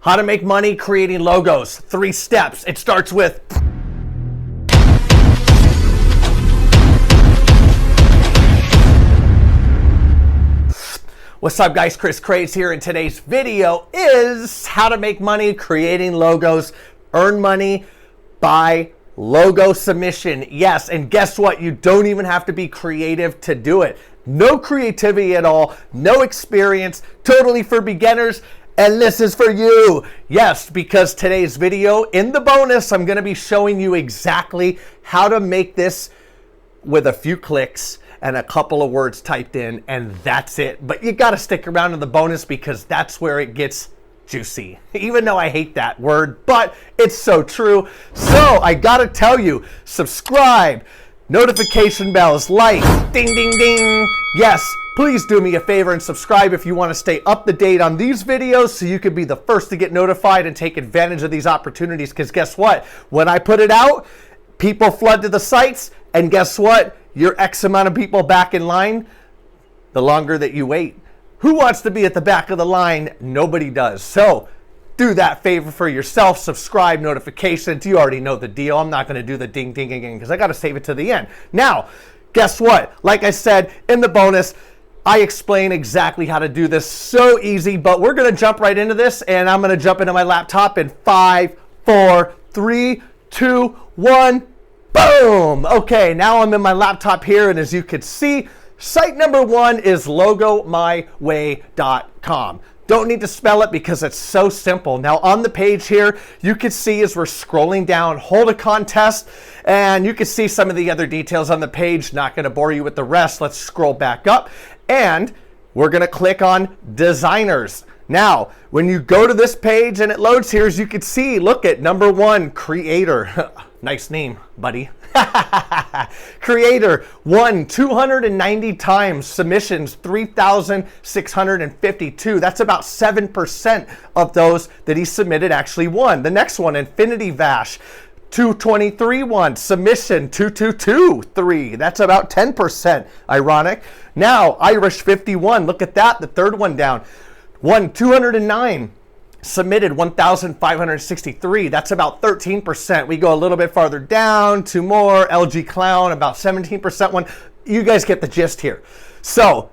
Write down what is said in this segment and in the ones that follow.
How to make money creating logos. 3 steps. It starts with what's up guys, Kris here, and today's video is how to make money creating logos, earn money by logo submission. Yes, and guess what? You don't even have to be creative to do it. No creativity at all, no experience, totally for beginners. And this is for you. Yes, because today's video, in the bonus, I'm gonna be showing you exactly how to make this with a few clicks and a couple of words typed in, and that's it. But you gotta stick around to the bonus because that's where it gets juicy. Even though I hate that word, but it's so true. So I gotta tell you, subscribe, notification bells, like, ding, ding, ding. Yes, please do me a favor and subscribe if you want to stay up to date on these videos so you can be the first to get notified and take advantage of these opportunities. Because guess what? When I put it out, people flood to the sites, and guess what? You're X amount of people back in line the longer that you wait. Who wants to be at the back of the line? Nobody does. So do that favor for yourself. Subscribe, notifications. You already know the deal. I'm not going to do the ding, ding again because I got to save it to the end. Now, guess what? Like I said in the bonus, I explain exactly how to do this. So easy, but we're going to jump right into this, and I'm going to jump into my laptop in 5, 4, 3, 2, 1. Boom. Okay, now I'm in my laptop here, and as you can see, site number 1 is logomyway.com. Don't need to spell it because it's so simple. Now on the page here, you can see as we're scrolling down, hold a contest, and you can see some of the other details on the page. Not going to bore you with the rest. Let's scroll back up, and we're going to click on designers. Now, when you go to this page and it loads here, as you can see, look at number 1, creator. Nice name, buddy. Creator won 290 times, submissions 3,652. That's about 7% of those that he submitted actually won. The next one, Infinity Vash, 223 won, submission 2223. That's about 10%. Ironic. Now Irish 51, look at that, the third one down, won 209. Submitted 1,563. That's about 13%. We go a little bit farther down, 2 more. LG Clown, about 17% one. You guys get the gist here. So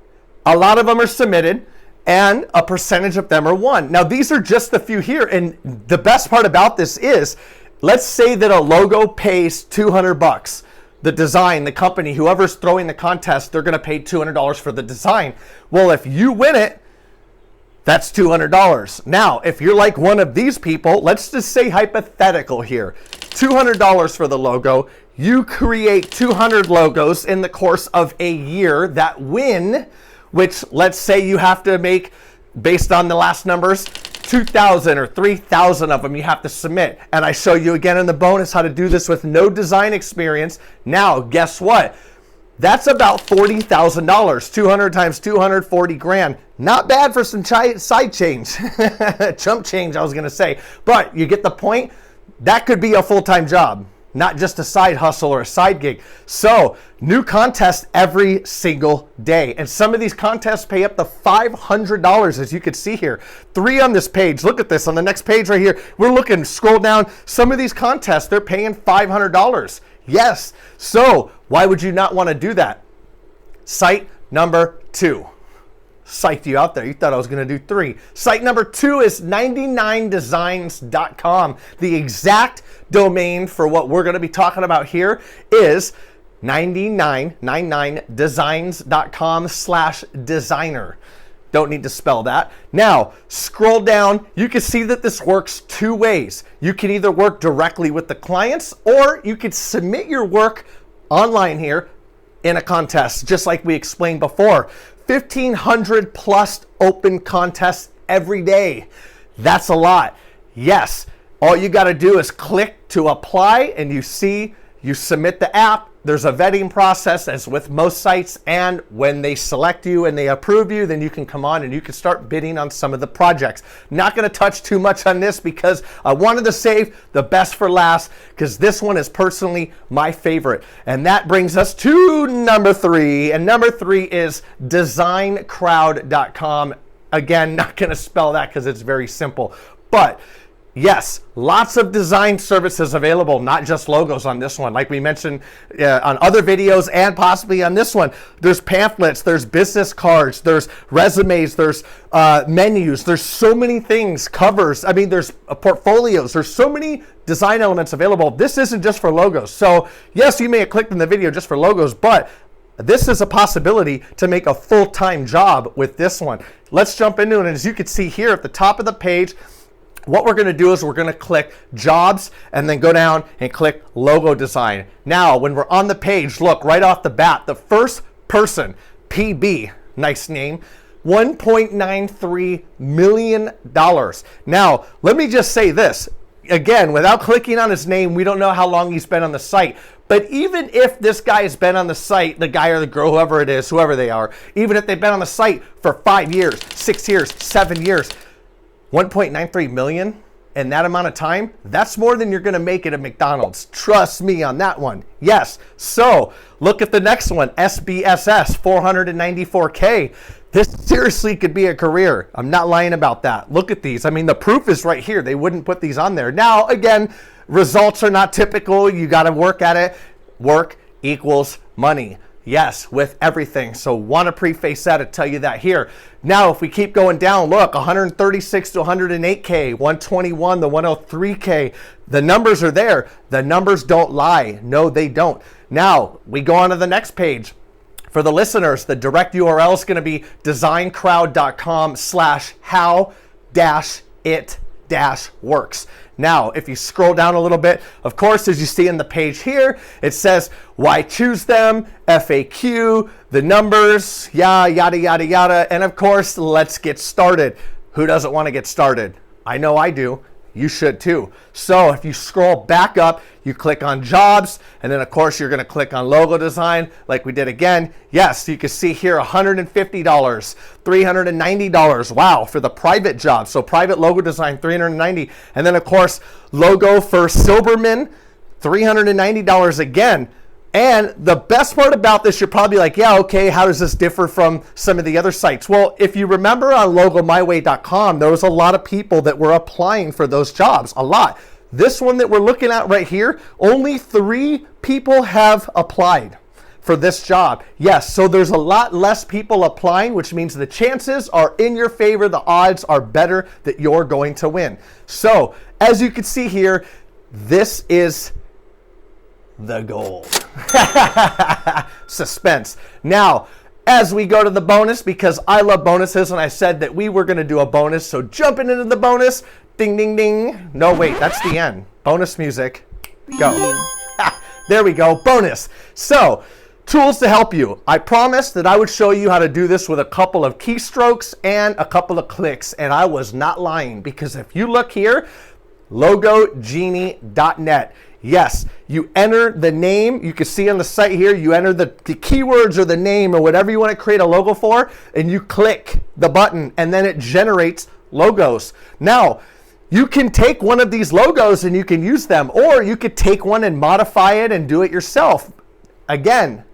a lot of them are submitted, and a percentage of them are won. Now these are just a few here, and the best part about this is, let's say that a logo pays $200. The design, the company, whoever's throwing the contest, they're going to pay $200 for the design. Well, if you win it, that's $200. Now, if you're like one of these people, let's just say hypothetical here, $200 for the logo. You create 200 logos in the course of a year that win, which let's say you have to make, based on the last numbers, 2,000 or 3,000 of them you have to submit. And I show you again in the bonus how to do this with no design experience. Now, guess what? That's about $40,000. 200 times 200, 40 grand. Not bad for some side change. Chump change, I was going to say. But you get the point. That could be a full-time job, not just a side hustle or a side gig. So, new contests every single day. And some of these contests pay up to $500, as you can see here. 3 on this page. Look at this. On the next page right here, we're looking, scroll down. Some of these contests, they're paying $500. Yes. So, why would you not want to do that? Site number 2. Psyched you out there. You thought I was going to do 3. Site number 2 is 99designs.com. The exact domain for what we're going to be talking about here is 99designs.com/designer. Don't need to spell that. Now, scroll down. You can see that this works 2 ways. You can either work directly with the clients, or you could submit your work online here in a contest, just like we explained before. 1,500 plus open contests every day. That's a lot. Yes, all you got to do is click to apply, and you see, you submit the app. There's a vetting process, as with most sites, and when they select you and they approve you, then you can come on and you can start bidding on some of the projects. Not going to touch too much on this because I wanted to save the best for last, because this one is personally my favorite. And that brings us to number 3. And number 3 is designcrowd.com. Again, not going to spell that because it's very simple. But yes, lots of design services available, not just logos on this one. Like we mentioned on other videos and possibly on this one, there's pamphlets, there's business cards, there's resumes, there's menus, there's so many things, covers. I mean, there's portfolios, there's so many design elements available. This isn't just for logos. So yes, you may have clicked in the video just for logos, but this is a possibility to make a full-time job with this one. Let's jump into it. And as you can see here at the top of the page, what we're going to do is we're going to click jobs and then go down and click logo design. Now, when we're on the page, look right off the bat, the first person, PB, nice name, $1.93 million. Now, let me just say this. Again, without clicking on his name, we don't know how long he's been on the site. But even if this guy has been on the site, the guy or the girl, whoever it is, whoever they are, even if they've been on the site for 5 years, 6 years, 7 years, 1.93 million in that amount of time, that's more than you're going to make it at McDonald's. Trust me on that one. Yes. So look at the next one, SBSS, 494K. This seriously could be a career. I'm not lying about that. Look at these. I mean, the proof is right here. They wouldn't put these on there. Now, again, results are not typical. You got to work at it. Work equals money. Yes, with everything. So want to preface that and tell you that here. Now, if we keep going down, look, 136 to 108K, 121 to 103K. The numbers are there. The numbers don't lie. No, they don't. Now, we go on to the next page. For the listeners, the direct URL is going to be designcrowd.com/how-it-works. Now, if you scroll down a little bit, of course, as you see in the page here, it says why choose them, FAQ, the numbers, yada, yada, yada. And of course, let's get started. Who doesn't want to get started? I know I do. You should too. So if you scroll back up, you click on jobs, and then of course you're going to click on logo design like we did again. Yes, you can see here $150, $390. Wow, for the private job. So private logo design, $390. And then of course, logo for Silberman, $390 again. And the best part about this, you're probably like, yeah, okay, how does this differ from some of the other sites? Well, if you remember on logomyway.com, there was a lot of people that were applying for those jobs, a lot. This one that we're looking at right here, only 3 people have applied for this job. Yes, so there's a lot less people applying, which means the chances are in your favor. The odds are better that you're going to win. So as you can see here, this is the goal. Suspense. Now, as we go to the bonus, because I love bonuses and I said that we were going to do a bonus, so jumping into the bonus, ding, ding, ding. No, wait, that's the end. Bonus music. Go. There we go. Bonus. So, tools to help you. I promised that I would show you how to do this with a couple of keystrokes and a couple of clicks, and I was not lying, because if you look here, logogenie.net. Yes, you enter the name. You can see on the site here, you enter the keywords or the name or whatever you want to create a logo for, and you click the button, and then it generates logos. Now, you can take one of these logos and you can use them, or you could take one and modify it and do it yourself. Again,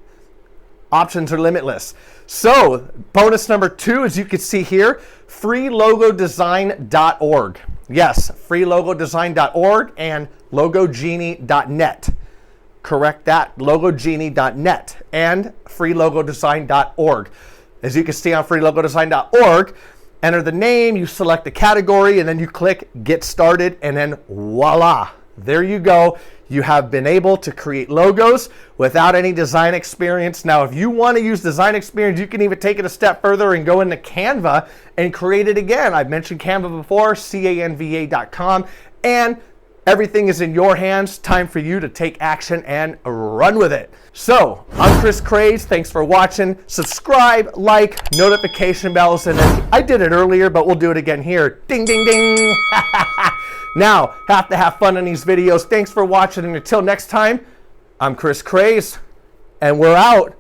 options are limitless. So, bonus number 2, as you can see here, freelogodesign.org. Yes, freelogodesign.org and logogenie.net. Correct that, logogenie.net and freelogodesign.org. As you can see on freelogodesign.org, enter the name, you select the category, and then you click Get Started, and then voila, there you go. You have been able to create logos without any design experience. Now, if you want to use design experience, you can even take it a step further and go into Canva and create it again. I've mentioned Canva before, canva.com, and everything is in your hands. Time for you to take action and run with it. So, I'm Kris. Thanks for watching. Subscribe, like, notification bells, and then I did it earlier, but we'll do it again here. Ding, ding, ding. Now, have to have fun in these videos. Thanks for watching, and until next time, I'm Kris, and we're out.